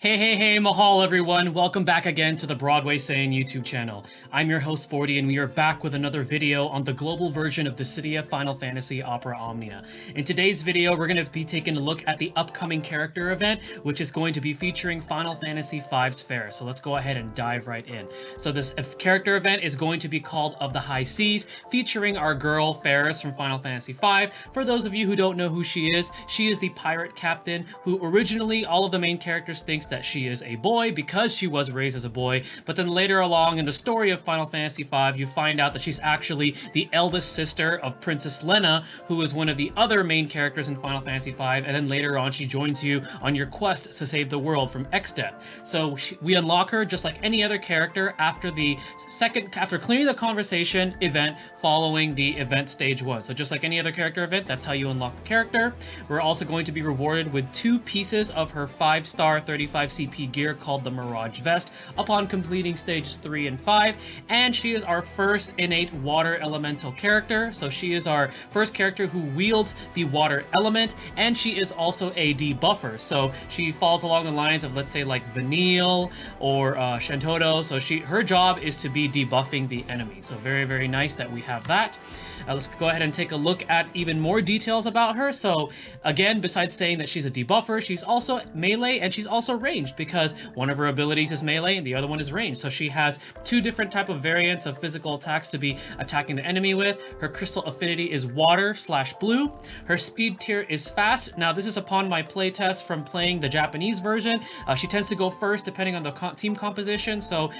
Hey, mahal everyone. Welcome back again to the Broadway Saying YouTube channel. I'm your host 40 and we are back with another video on the global version of Dissidia Final Fantasy Opera Omnia. In today's video, we're going to be taking a look at the upcoming character event, which is going to be featuring Final Fantasy V's Faris. So let's go ahead and dive right in. So this character event is going to be called Of the High Seas, featuring our girl Faris from Final Fantasy V. For those of you who don't know who she is the pirate captain who originally all of the main characters thinks that she is a boy because she was raised as a boy, but then later along in the story of Final Fantasy V, you find out that she's actually the eldest sister of Princess Lena, who is one of the other main characters in Final Fantasy V, and then later on she joins you on your quest to save the world from X-Death. So we unlock her just like any other character after clearing the conversation event following the event stage 1. So just like any other character event, that's how you unlock the character. We're also going to be rewarded with 2 pieces of her 5-star 35 CP gear called the Mirage Vest upon completing stages 3 and 5, and she is our first innate water elemental character. So she is our first character who wields the water element, and she is also a debuffer. So she falls along the lines of, let's say, like Vanille or Shantoto. So her job is to be debuffing the enemy. So very nice that we have that. Let's go ahead and take a look at even more details about her. So again, besides saying that she's a debuffer, she's also melee and she's also ranged, because one of her abilities is melee and the other one is ranged. So she has 2 different type of variants of physical attacks to be attacking the enemy with. Her crystal affinity is water/blue. Her speed tier is fast. Now this is upon my playtest from playing the Japanese version. She tends to go first depending on the team composition. So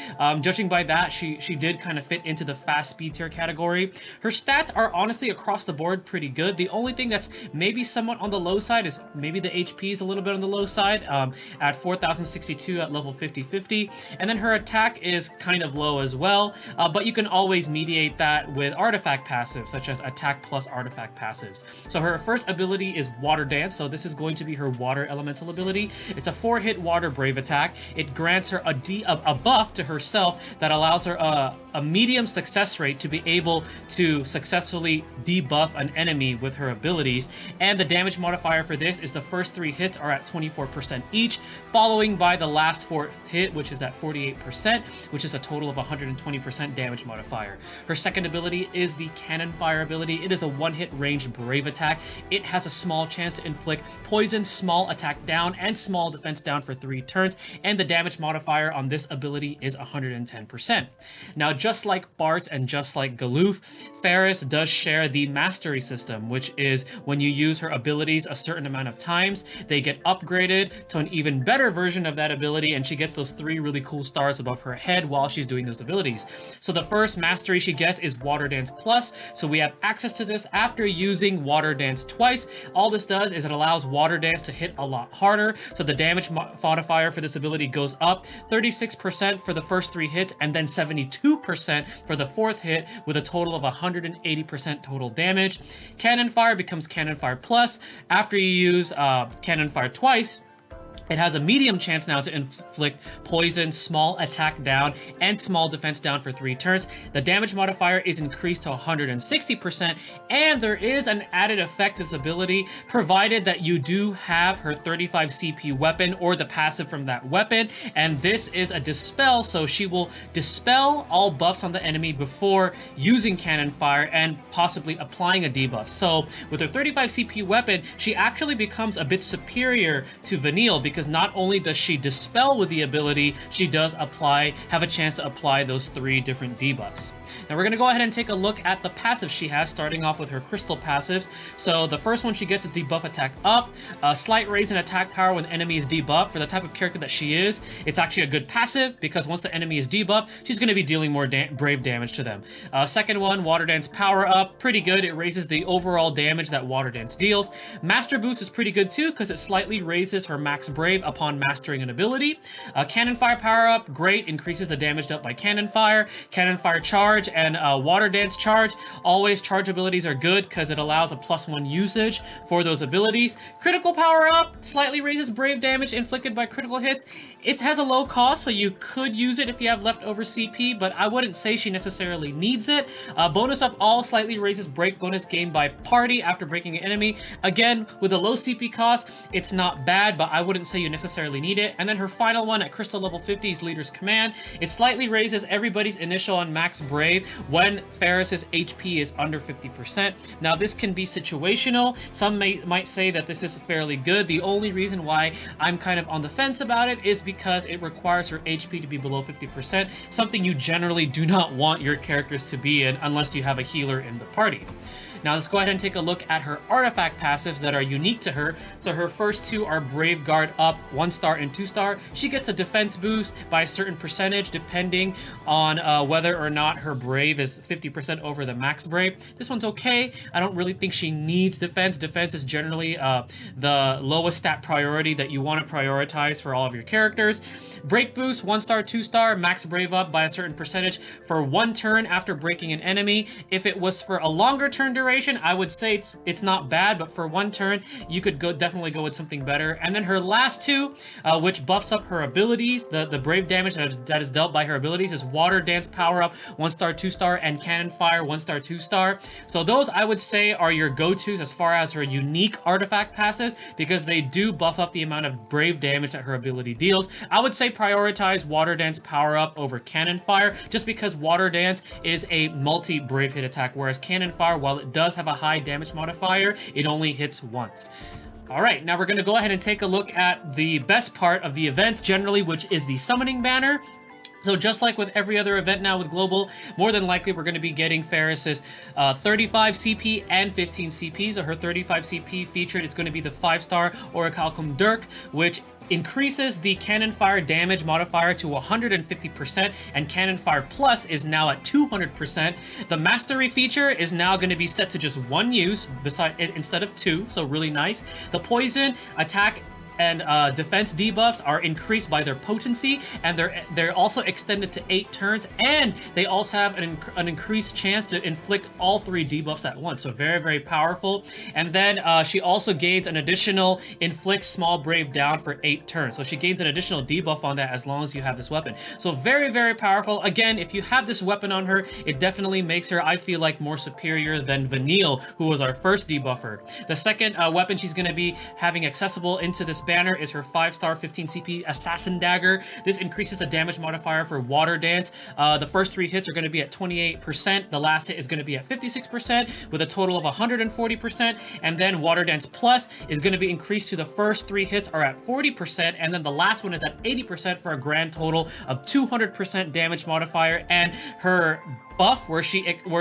judging by that, she did kind of fit into the fast speed tier category. Her stats are honestly across the board pretty good. The only thing that's maybe somewhat on the low side is maybe the HP is a little bit on the low side at 4062 at level 50/50, and then her attack is kind of low as well, but you can always mediate that with artifact passives such as attack plus artifact passives. So her first ability is Water Dance, so this is going to be her water elemental ability. It's a 4-hit water brave attack. It grants her a buff to herself that allows her a medium success rate to be able to successfully debuff an enemy with her abilities, and the damage modifier for this is the first 3 hits are at 24% each, following by the last 4th hit, which is at 48%, which is a total of 120% damage modifier. Her second ability is the Cannon Fire ability. It is a 1-hit ranged brave attack. It has a small chance to inflict poison, small attack down, and small defense down for 3 turns, and the damage modifier on this ability is 110%. Now, just like Bart and just like Galoof, Faris does share the mastery system, which is when you use her abilities a certain amount of times, they get upgraded to an even better version of that ability, and she gets those 3 really cool stars above her head while she's doing those abilities. So the first mastery she gets is Water Dance Plus, so we have access to this after using Water Dance twice. All this does is it allows Water Dance to hit a lot harder, so the damage modifier for this ability goes up 36% for the first 3 hits, and then 72% for the 4th hit, with a total of 180% total damage. Cannon Fire becomes Cannon Fire Plus. After you use Cannon Fire twice, it has a medium chance now to inflict poison, small attack down, and small defense down for 3 turns. The damage modifier is increased to 160%, and there is an added effect to this ability, provided that you do have her 35 CP weapon or the passive from that weapon, and this is a dispel, so she will dispel all buffs on the enemy before using Cannon Fire and possibly applying a debuff. So with her 35 CP weapon, she actually becomes a bit superior to Vanille, because not only does she dispel with the ability, she does have a chance to apply those 3 different debuffs. Now we're going to go ahead and take a look at the passive she has, starting off with her crystal passives. So the first one she gets is debuff attack up, a slight raise in attack power when the enemy is debuffed. For the type of character that she is, it's actually a good passive, because once the enemy is debuffed, she's going to be dealing more brave damage to them. Second one, Water Dance power up, pretty good. It raises the overall damage that Water Dance deals. Master Boost is pretty good too, because it slightly raises her max brave upon mastering an ability. Cannon Fire power up, great, increases the damage dealt by Cannon Fire. Cannon Fire charge charge and water dance charge. Always charge abilities are good because it allows a +1 usage for those abilities. Critical power up slightly raises brave damage inflicted by critical hits. It has a low cost, so you could use it if you have leftover CP, but I wouldn't say she necessarily needs it. Bonus up all slightly raises break bonus gained by party after breaking an enemy. Again, with a low CP cost, it's not bad, but I wouldn't say you necessarily need it. And then her final one at crystal level 50 is Leader's Command. It slightly raises everybody's initial on max brave when Faris's HP is under 50%. Now this can be situational. Some might say that this is fairly good. The only reason why I'm kind of on the fence about it is because it requires her HP to be below 50%, something you generally do not want your characters to be in unless you have a healer in the party. Now let's go ahead and take a look at her artifact passives that are unique to her. So her first two are Brave Guard up, 1-star and 2-star. She gets a defense boost by a certain percentage depending on whether or not her Brave is 50% over the max Brave. This one's okay. I don't really think she needs defense. Defense is generally the lowest stat priority that you want to prioritize for all of your characters. Break boost, 1-star, 2-star, max Brave up by a certain percentage for 1 turn after breaking an enemy. If it was for a longer turn duration, I would say it's not bad, but for 1 turn, you could definitely go with something better. And then her last two, which buffs up her abilities, the brave damage that is dealt by her abilities is Water Dance Power Up, 1-star, 2-star, and Cannon Fire, 1-star, 2-star. So those I would say are your go-tos as far as her unique artifact passes, because they do buff up the amount of brave damage that her ability deals. I would say prioritize Water Dance Power Up over Cannon Fire, just because Water Dance is a multi-brave hit attack, whereas Cannon Fire, while it does have a high damage modifier, it only hits once. Alright, now we're going to go ahead and take a look at the best part of the events generally, which is the summoning banner. So just like with every other event now with Global, more than likely we're going to be getting Faris's 35 CP and 15 CP. So her 35 CP featured is going to be the 5-star Orichalcum Dirk, which increases the Cannon Fire damage modifier to 150%, and Cannon Fire Plus is now at 200%. The Mastery feature is now going to be set to just 1 use instead of 2, so really nice. The Poison, attack, and defense debuffs are increased by their potency, and they're also extended to 8 turns, and they also have an increased chance to inflict all 3 debuffs at once, so very, very powerful. And then she also gains an additional inflict small brave down for 8 turns, so she gains an additional debuff on that as long as you have this weapon. So very, very powerful. Again, if you have this weapon on her, it definitely makes her, I feel like, more superior than Vanille, who was our first debuffer. The second weapon she's going to be having accessible into this banner is her 5-star 15 CP Assassin Dagger. This increases the damage modifier for Water Dance. The first 3 hits are going to be at 28%. The last hit is going to be at 56% with a total of 140%. And then Water Dance Plus is going to be increased to the first 3 hits are at 40%. And then the last one is at 80% for a grand total of 200% damage modifier. And her buff, where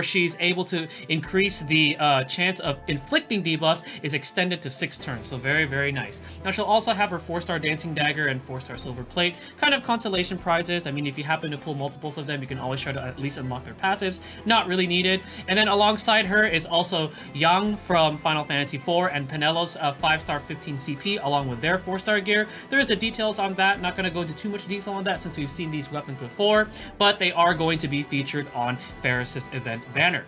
she's able to increase the chance of inflicting debuffs, is extended to 6 turns. So very, very nice. Now she'll also have her 4-star Dancing Dagger and 4-star Silver Plate, kind of consolation prizes. I mean, if you happen to pull multiples of them, you can always try to at least unlock their passives. Not really needed. And then alongside her is also Yang from Final Fantasy IV and Penello's 5-star 15 CP, along with their 4-star gear. There's the details on that. Not going to go into too much detail on that since we've seen these weapons before, but they are going to be featured on Faris's event banner.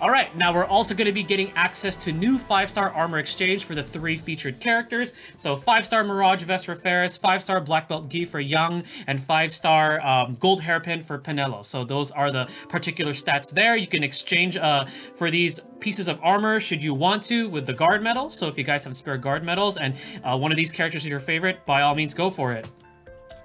Alright, now we're also going to be getting access to new 5-star armor exchange for the 3 featured characters. So 5-star Mirage Vest for Faris, 5-star Black Belt Gi for Young, and 5-star Gold Hairpin for Penello. So those are the particular stats there. You can exchange for these pieces of armor should you want to with the guard medals. So if you guys have spare guard medals and one of these characters is your favorite, by all means go for it.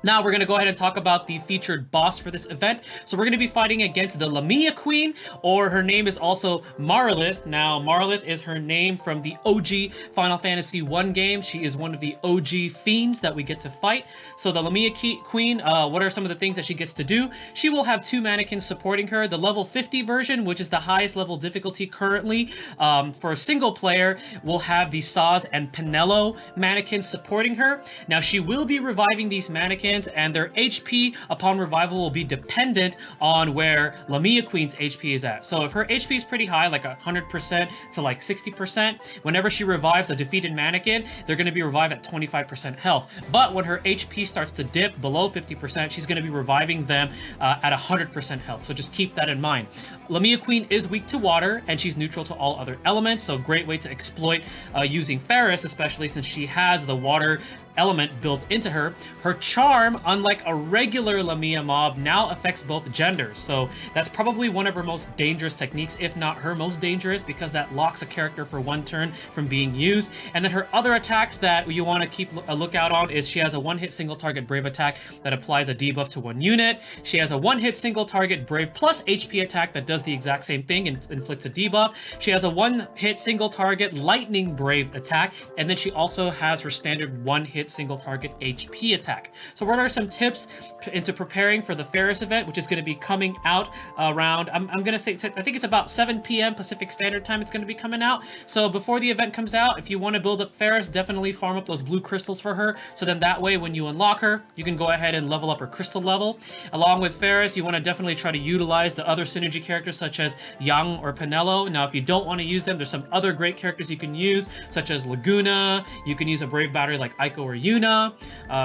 Now we're going to go ahead and talk about the featured boss for this event. So we're going to be fighting against the Lamia Queen, or her name is also Marlith. Now Marlith is her name from the OG Final Fantasy 1 game. She is one of the OG fiends that we get to fight. So the Lamia Queen, what are some of the things that she gets to do? She will have 2 mannequins supporting her. The level 50 version, which is the highest level difficulty currently, for a single player, will have the Saz and Penello mannequins supporting her. Now she will be reviving these mannequins mannequins, and their HP upon revival will be dependent on where Lamia Queen's HP is at. So if her HP is pretty high, like 100% to like 60%, whenever she revives a defeated mannequin, they're going to be revived at 25% health. But when her HP starts to dip below 50%, she's going to be reviving them at 100% health. So just keep that in mind. Lamia Queen is weak to water, and she's neutral to all other elements, so great way to exploit using Faris, especially since she has the water element built into her. Her charm, unlike a regular Lamia mob, now affects both genders, so that's probably one of her most dangerous techniques, if not her most dangerous, because that locks a character for one turn from being used. And then her other attacks that you want to keep a lookout on is she has a one-hit single target Brave attack that applies a debuff to one unit. She has a one-hit single target Brave plus HP attack that does the exact same thing and inflicts a debuff. She has a one-hit single target Lightning Brave attack, and then she also has her standard one-hit single target HP attack. So what are some tips into preparing for the Faris event, which is going to be coming out around, I'm going to say, I think it's about 7 p.m. Pacific Standard Time it's going to be coming out. So before the event comes out, if you want to build up Faris, definitely farm up those blue crystals for her, so then that way when you unlock her, you can go ahead and level up her crystal level. Along with Faris, you want to definitely try to utilize the other synergy characters such as Yang or Penelo. Now if you don't want to use them, there's some other great characters you can use, such as Laguna. You can use a Brave battery like Aiko or Yuna.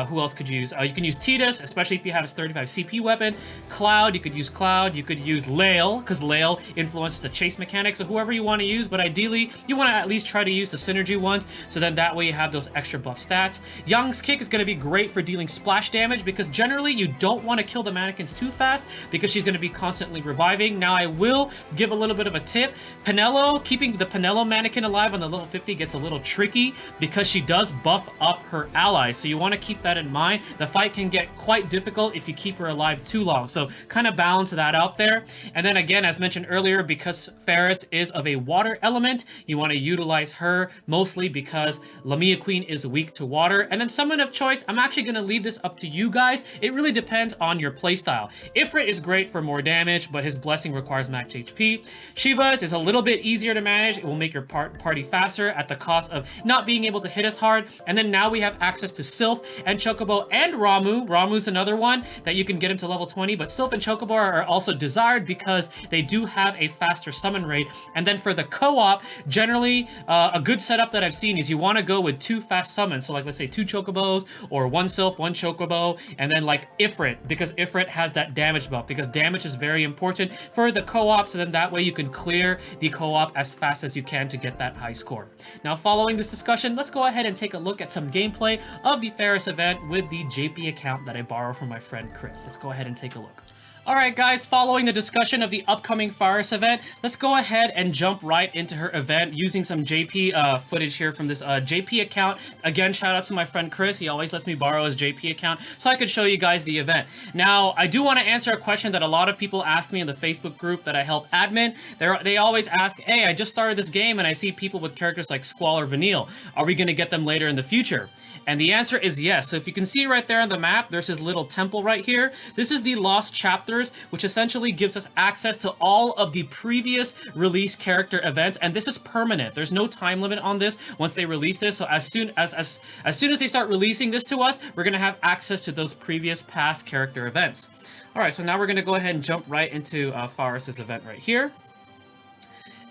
Who else could you use? You can use Tidus, especially if you have his 35 CP weapon. Cloud, you could use Cloud. You could use Lael, because Lael influences the chase mechanic, so whoever you want to use, but ideally, you want to at least try to use the synergy ones, so then that way you have those extra buff stats. Yang's kick is going to be great for dealing splash damage, because generally you don't want to kill the mannequins too fast, because she's going to be constantly reviving. Now I will give a little bit of a tip. Penelo, keeping the Penelo mannequin alive on the level 50 gets a little tricky, because she does buff up her allies, so you want to keep that in mind. The fight can get quite difficult if you keep her alive too long, so kind of balance that out there. And then again, as mentioned earlier, because Faris is of a water element, you want to utilize her mostly because Lamia Queen is weak to water. And then summon of choice, I'm actually going to leave this up to you guys. It really depends on your playstyle. Ifrit is great for more damage, but his blessing requires max HP. Shiva's is a little bit easier to manage. It will make your party faster at the cost of not being able to hit us hard. And then now we have access to Sylph and Chocobo and Ramuh. Ramuh's another one that you can get him to level 20, but Sylph and Chocobo are also desired because they do have a faster summon rate. And then for the co-op, generally a good setup that I've seen is you want to go with 2 fast summons. So like let's say 2 Chocobos or 1 Sylph, 1 Chocobo, and then like Ifrit, because Ifrit has that damage buff, because damage is very important for the co-op, so then that way you can clear the co-op as fast as you can to get that high score. Now following this discussion, let's go ahead and take a look at some gameplay of the Faris event with the JP account that I borrowed from my friend Chris. Let's go ahead and take a look. Alright guys, following the discussion of the upcoming Faris event, let's go ahead and jump right into her event using some JP footage here from this JP account. Again, shout out to my friend Chris. He always lets me borrow his JP account so I could show you guys the event. Now, I do want to answer a question that a lot of people ask me in the Facebook group that I help admin. They always ask, hey, I just started this game and I see people with characters like Squall or Vanille. Are we going to get them later in the future? And the answer is yes. So if you can see right there on the map, there's this little temple right here. This is the Lost Chapters, which essentially gives us access to all of the previous release character events. And this is permanent. There's no time limit on this once they release this. So as soon as they start releasing this to us, we're going to have access to those previous past character events. All right, so now we're going to go ahead and jump right into Faris's event right here.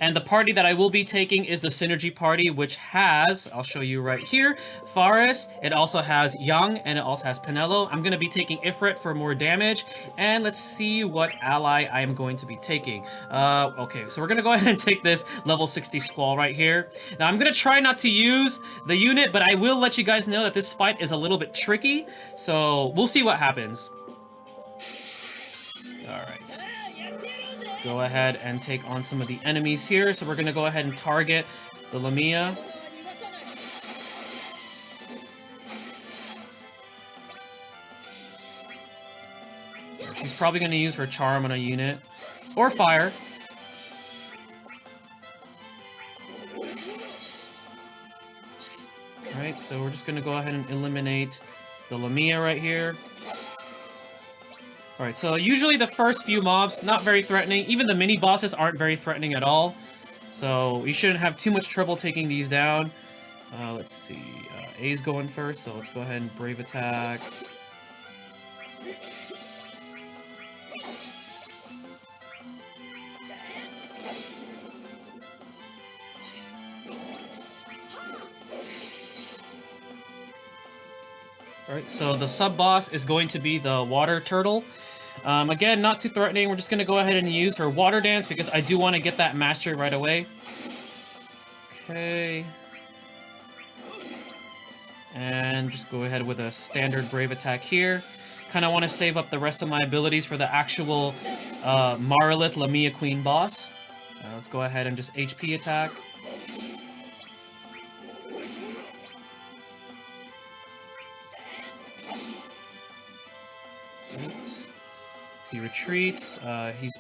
And the party that I will be taking is the Synergy party, which has, I'll show you right here, Faris. It also has Yang, and it also has Penelo. I'm going to be taking Ifrit for more damage. And let's see what ally I am going to be taking. Okay, so we're going to go ahead and take this level 60 Squall right here. Now, I'm going to try not to use the unit, but I will let you guys know that this fight is a little bit tricky. So we'll see what happens. All right. Go ahead and take on some of the enemies here. So we're going to go ahead and target the Lamia. She's probably going to use her charm on a unit. Or fire. Alright, so we're just going to go ahead and eliminate the Lamia right here. Alright, so usually the first few mobs, not very threatening. Even the mini-bosses aren't very threatening at all. So you shouldn't have too much trouble taking these down. Let's see. A's going first, so let's go ahead and Brave Attack. Alright, so the sub-boss is going to be the water turtle. Again, not too threatening. We're just going to go ahead and use her water dance because I do want to get that mastery right away. Okay. And just go ahead with a standard brave attack here. Kind of want to save up the rest of my abilities for the actual Marilith Lamia Queen boss. Let's go ahead and just HP attack. He retreats. He's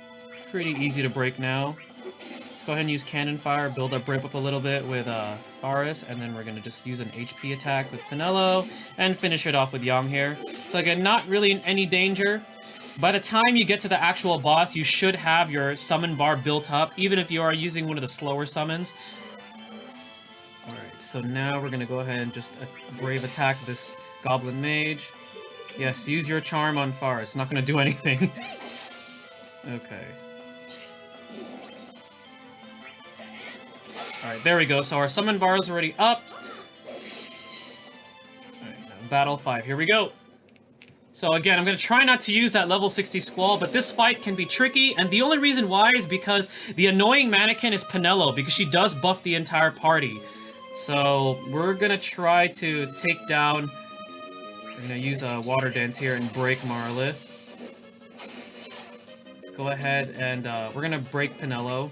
pretty easy to break now. Let's go ahead and use Cannon Fire, build our break up a little bit with Faris, and then we're going to just use an HP attack with Pinello, and finish it off with Yang here. So again, not really in any danger. By the time you get to the actual boss, you should have your summon bar built up, even if you are using one of the slower summons. Alright, so now we're going to go ahead and just brave attack this Goblin Mage. Yes, use your charm on Faris. It's not going to do anything. Okay. Alright, there we go. So our summon bar is already up. Alright, now Battle 5. Here we go. So again, I'm going to try not to use that level 60 Squall, but this fight can be tricky, and the only reason why is because the annoying mannequin is Pinello, because she does buff the entire party. So we're going to try to take down... We're going to use a Water Dance here and break Marilith. Let's go ahead and we're going to break Pinello.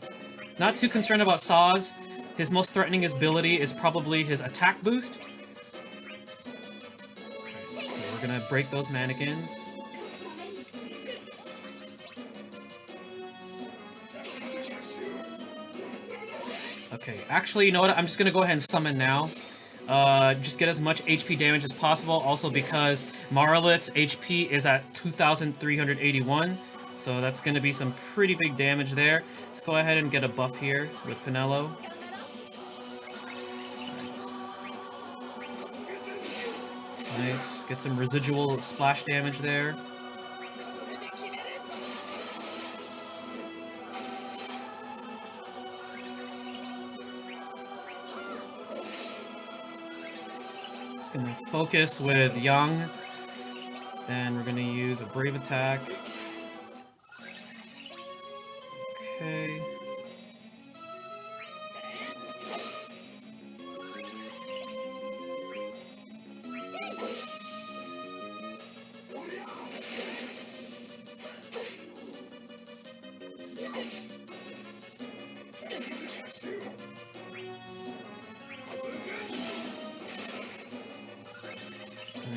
Not too concerned about Saz. His most threatening ability is probably his attack boost. Right, so we're going to break those mannequins. Okay, actually, you know what? I'm just going to go ahead and summon now. Just get as much HP damage as possible, also because Marilith's HP is at 2,381, so that's going to be some pretty big damage there. Let's go ahead and get a buff here with Pinello. Right. Nice, get some residual splash damage there. Gonna focus with Yang. Then we're gonna use a brave attack. Okay.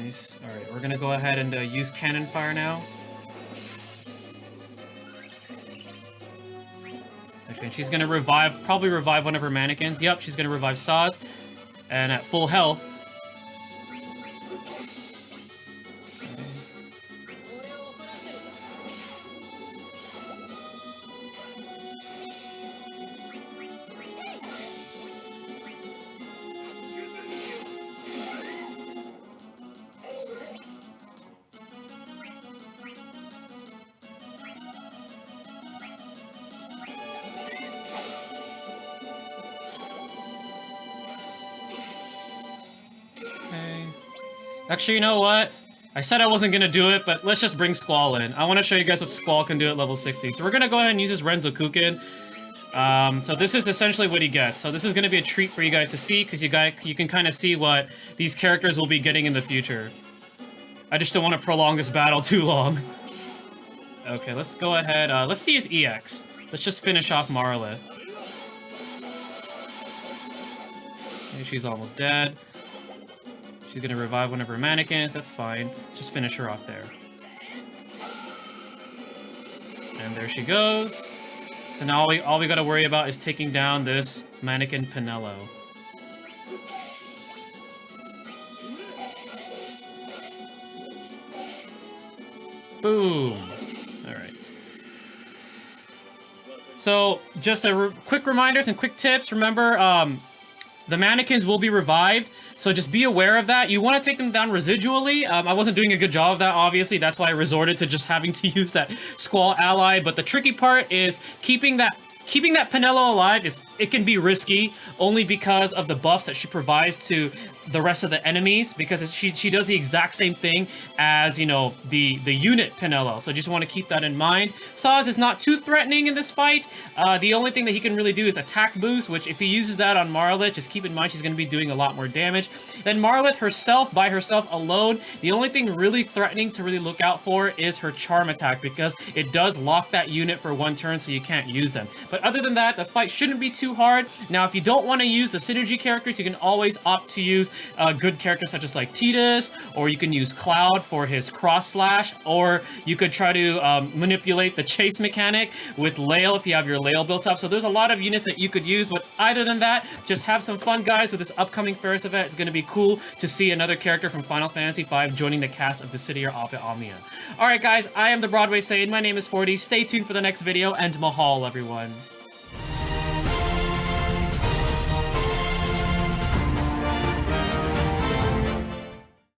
Nice. Alright, we're gonna go ahead and use Cannon Fire now. Okay, she's gonna revive, probably revive one of her mannequins. Yep, she's gonna revive Saz. And at full health. Actually, you know what? I said I wasn't gonna do it, but let's just bring Squall in. I want to show you guys what Squall can do at level 60. So we're gonna go ahead and use his Renzokuken. So this is essentially what he gets. So this is gonna be a treat for you guys to see, because you can kind of see what these characters will be getting in the future. I just don't want to prolong this battle too long. Okay, let's go ahead. Let's see his EX. Let's just finish off Marilith. Okay, she's almost dead. She's gonna revive one of her mannequins, that's fine. Just finish her off there. And there she goes. So now all we gotta worry about is taking down this mannequin Pinello. Boom! Alright. So, just quick reminders and quick tips. Remember, the mannequins will be revived, so just be aware of that. You want to take them down residually. I wasn't doing a good job of that, obviously. That's why I resorted to just having to use that Squall ally. But the tricky part is keeping that Penelo alive. It can be risky only because of the buffs that she provides to the rest of the enemies, because she does the exact same thing as, you know, the unit Penelo. So just want to keep that in mind. Saz is not too threatening in this fight. The only thing that he can really do is attack boost, which if he uses that on Marlit, just keep in mind she's going to be doing a lot more damage. Then Marlit herself, by herself alone, the only thing really threatening to really look out for is her charm attack, because it does lock that unit for 1 turn, so you can't use them. But other than that, the fight shouldn't be too hard. Now, if you don't want to use the synergy characters, you can always opt to use good characters such as like Tidus, or you can use Cloud for his cross slash, or you could try to manipulate the chase mechanic with Lael if you have your Lael built up. So there's a lot of units that you could use, but other than that, just have some fun, guys, with this upcoming Faris event. It's going to be cool to see another character from Final Fantasy V joining the cast of Dissidia or Omnia. Alright guys, I am the Broadway Saiyan. My name is 40. Stay tuned for the next video, and mahal, everyone.